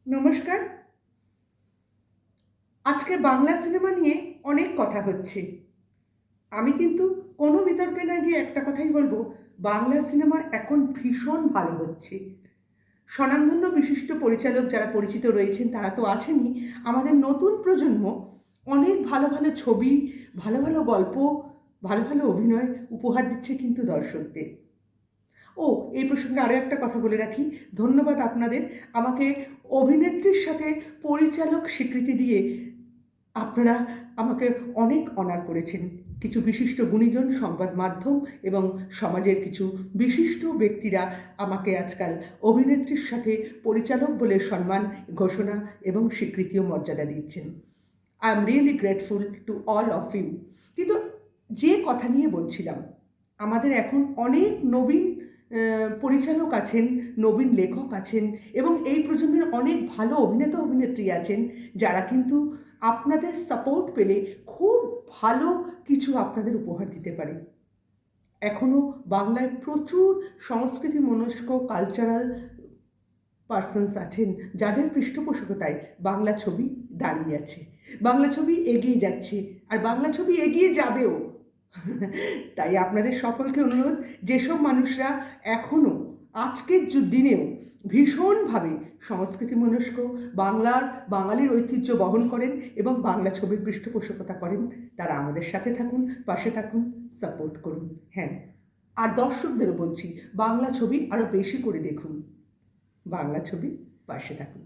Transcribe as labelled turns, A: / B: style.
A: নমস্কার। আজকে বাংলা সিনেমা নিয়ে অনেক কথা হচ্ছে। আমি কিন্তু কোনো বিতর্কে না গিয়ে একটা কথাই বলবো, বাংলা সিনেমা এখন ভীষণ ভালো হচ্ছে। স্বনামধন্য বিশিষ্ট পরিচালক যারা পরিচিত রয়েছেন তারা তো আছেনই। আমাদের নতুন প্রজন্ম অনেক ভালো, ভালো ছবি, ভালো, ভালো গল্প, ভালো, ভালো অভিনয় উপহার দিচ্ছে কিন্তু দর্শকদের। ও এই প্রসঙ্গে আরও একটা কথা বলে রাখি, ধন্যবাদ আপনাদের। আমাকে অভিনেত্রীর সাথে পরিচালক স্বীকৃতি দিয়ে আপনারা আমাকে অনেক অনার করেছেন। কিছু বিশিষ্ট গুণীজন, সংবাদ মাধ্যম এবং সমাজের কিছু বিশিষ্ট ব্যক্তিরা আমাকে আজকাল অভিনেত্রীর সাথে পরিচালক বলে সম্মান, ঘোষণা এবং স্বীকৃতি ও মর্যাদা দিচ্ছেন। I am really grateful to all of you. কিন্তু যে কথা নিয়ে বলছিলাম, আমাদের এখন অনেক নবীন পরিচালক আছেন, নবীন লেখক আছেন এবং এই প্রজন্মের অনেক ভালো অভিনেতা অভিনেত্রী আছেন যারা কিন্তু আপনাদের সাপোর্ট পেলে খুব ভালো কিছু আপনাদের উপহার দিতে পারে। এখনও বাংলায় প্রচুর সংস্কৃতি মনস্ক কালচারাল পার্সনস আছেন যাদের পৃষ্ঠপোষকতায় বাংলা ছবি দাঁড়িয়ে আছে, বাংলা ছবি এগিয়ে যাচ্ছে আর বাংলা ছবি এগিয়ে যাবেও। তাই আপনাদের সকলকে অনুরোধ, যেসব মানুষরা এখনও আজকের দিনেও ভীষণভাবে সংস্কৃতি মনস্ক, বাঙালির ঐতিহ্য বহন করেন এবং বাংলা ছবির পৃষ্ঠপোষকতা করেন, তারা আমাদের সাথে থাকুন, পাশে থাকুন, সাপোর্ট করুন। হ্যাঁ, আর দর্শকদেরও বলছি, বাংলা ছবি আরও বেশি করে দেখুন, বাংলা ছবি পাশে থাকুন।